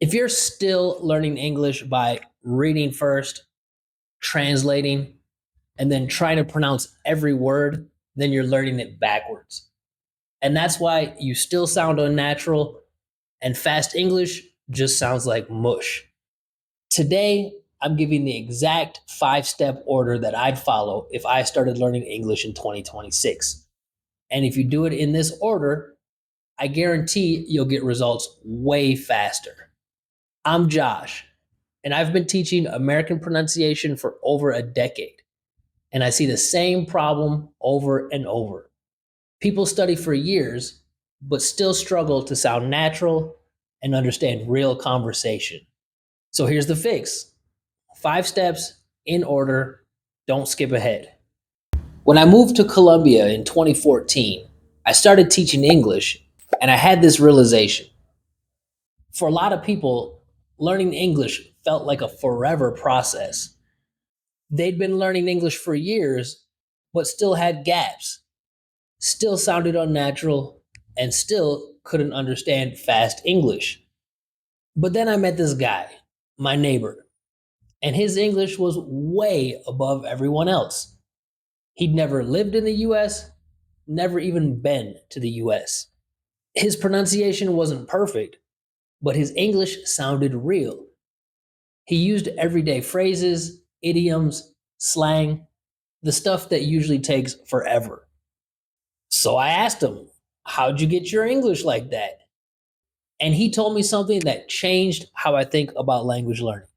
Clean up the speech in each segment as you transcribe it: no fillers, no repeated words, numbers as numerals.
If you're still learning English by reading first, translating, and then trying to pronounce every word, then you're learning it backwards. And that's why you still sound unnatural, and fast English just sounds like mush. Today, I'm giving the exact 5 step order that I'd follow if I started learning English in 2026. And if you do it in this order, I guarantee you'll get results way faster. I'm Josh, and I've been teaching American pronunciation for over a decade, and I see the same problem over and over. People study for years, but still struggle to sound natural and understand real conversation. So here's the fix: 5 steps in order, don't skip ahead. When I moved to Colombia in 2014, I started teaching English, and I had this realization. For a lot of people, learning English felt like a forever process. They'd been learning English for years, but still had gaps, still sounded unnatural, and still couldn't understand fast English. But then I met this guy, my neighbor, and his English was way above everyone else. He'd never lived in the US, never even been to the US. His pronunciation wasn't perfect, but his English sounded real. He used everyday phrases, idioms, slang, the stuff that usually takes forever. So I asked him, "How'd you get your English like that?" And he told me something that changed how I think about language learning.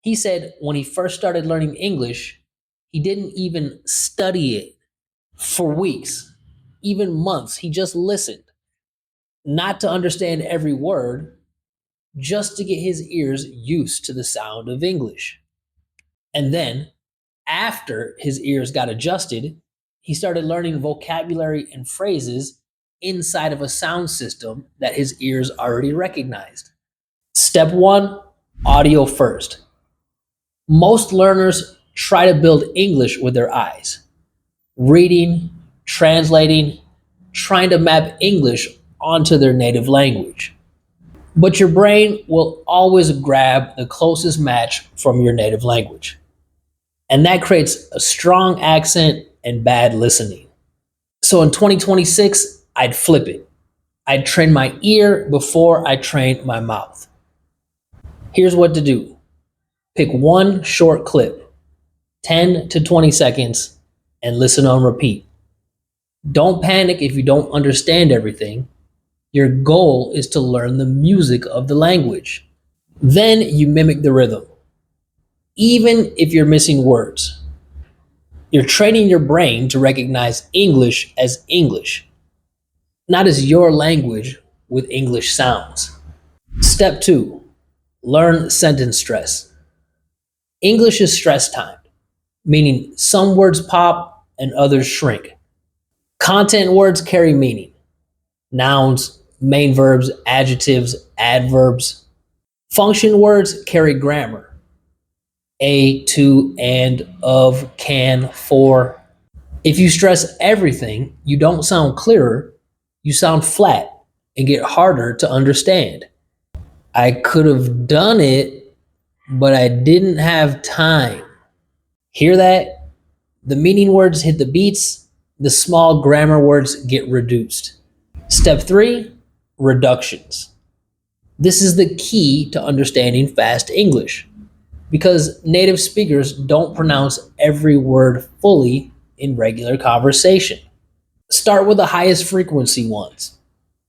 He said when he first started learning English, he didn't even study it for weeks, even months. He just listened, not to understand every word, just to get his ears used to the sound of English. And then, after his ears got adjusted, he started learning vocabulary and phrases inside of a sound system that his ears already recognized. Step one: audio first. Most learners try to build English with their eyes, reading, translating, trying to map English onto their native language. But your brain will always grab the closest match from your native language. And that creates a strong accent and bad listening. So in 2026, I'd flip it. I'd train my ear before I trained my mouth. Here's what to do: pick one short clip, 10 to 20 seconds, and listen on repeat. Don't panic if you don't understand everything. Your goal is to learn the music of the language. Then you mimic the rhythm, even if you're missing words. You're training your brain to recognize English as English, not as your language with English sounds. Step two: learn sentence stress. English is stress timed, meaning some words pop and others shrink. Content words carry meaning: nouns, main verbs, adjectives, adverbs. Function words carry grammar: a, to, and, of, can, for. If you stress everything, you don't sound clearer, you sound flat and get harder to understand. I could have done it, but I didn't have time. Hear that? The meaning words hit the beats, the small grammar words get reduced. Step three: reductions. This is the key to understanding fast English, because native speakers don't pronounce every word fully in regular conversation. Start with the highest frequency ones.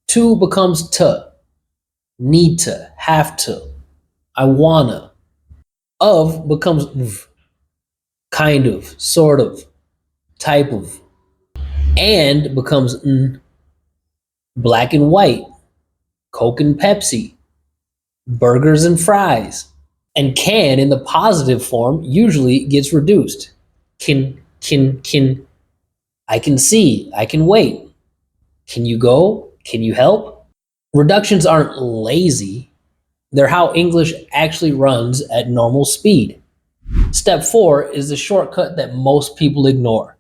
To becomes to, need to, have to, I wanna. Of becomes v, kind of, sort of, type of. And becomes n, black and white, Coke and Pepsi, burgers and fries. And can in the positive form usually gets reduced. Can, I can see, I can wait. Can you go? Can you help? Reductions aren't lazy, they're how English actually runs at normal speed. Step four is the shortcut that most people ignore: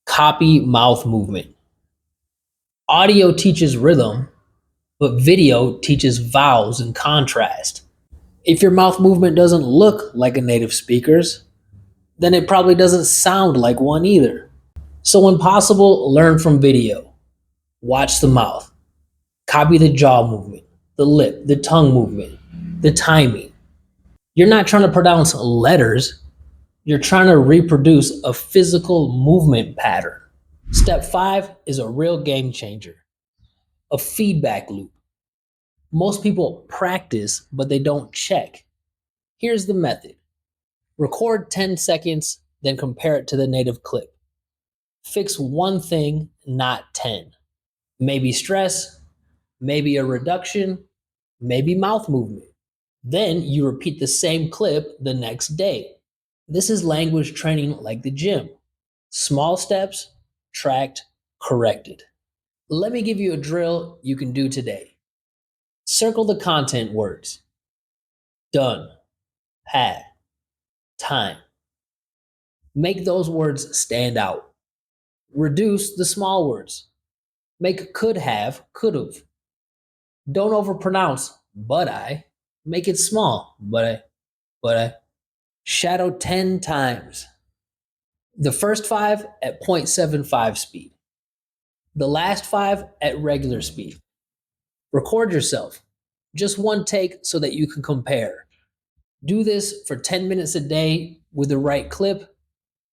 copy mouth movement. Audio teaches rhythm, but video teaches vowels and contrast. If your mouth movement doesn't look like a native speaker's, then it probably doesn't sound like one either. So when possible, learn from video. Watch the mouth. Copy the jaw movement, the lip, the tongue movement, the timing. You're not trying to pronounce letters, you're trying to reproduce a physical movement pattern. Step 5 is a real game changer, a feedback loop. Most people practice, but they don't check. Here's the method: record 10 seconds, then compare it to the native clip. Fix one thing, not 10. Maybe stress, maybe a reduction, maybe mouth movement. Then you repeat the same clip the next day. This is language training like the gym. Small steps, tracked, corrected. Let me give you a drill you can do today. Circle the content words. Done, had, time. Make those words stand out. Reduce the small words. Make could have, could have. Don't overpronounce but I. Make it small, but I. Shadow 10 times. The first 5 at 0.75 speed. The last 5 at regular speed. Record yourself. Just one take so that you can compare. Do this for 10 minutes a day with the right clip,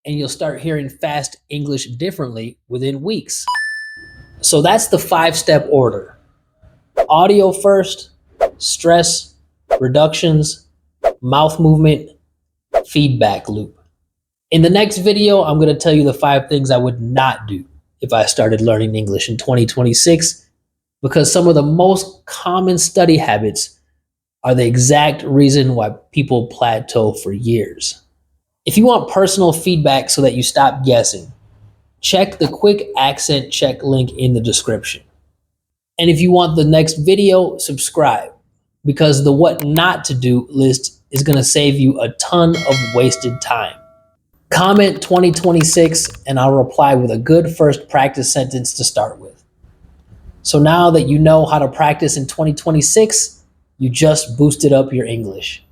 and you'll start hearing fast English differently within weeks. So that's the 5-step order. Audio first, stress, reductions, mouth movement, feedback loop. In the next video, I'm going to tell you the 5 things I would not do if I started learning English in 2026, because some of the most common study habits are the exact reason why people plateau for years. If you want personal feedback so that you stop guessing, check the quick accent check link in the description. And if you want the next video, subscribe, because the what not to do list is going to save you a ton of wasted time. Comment 2026 and I'll reply with a good first practice sentence to start with. So now that you know how to practice in 2026, you just boosted up your English.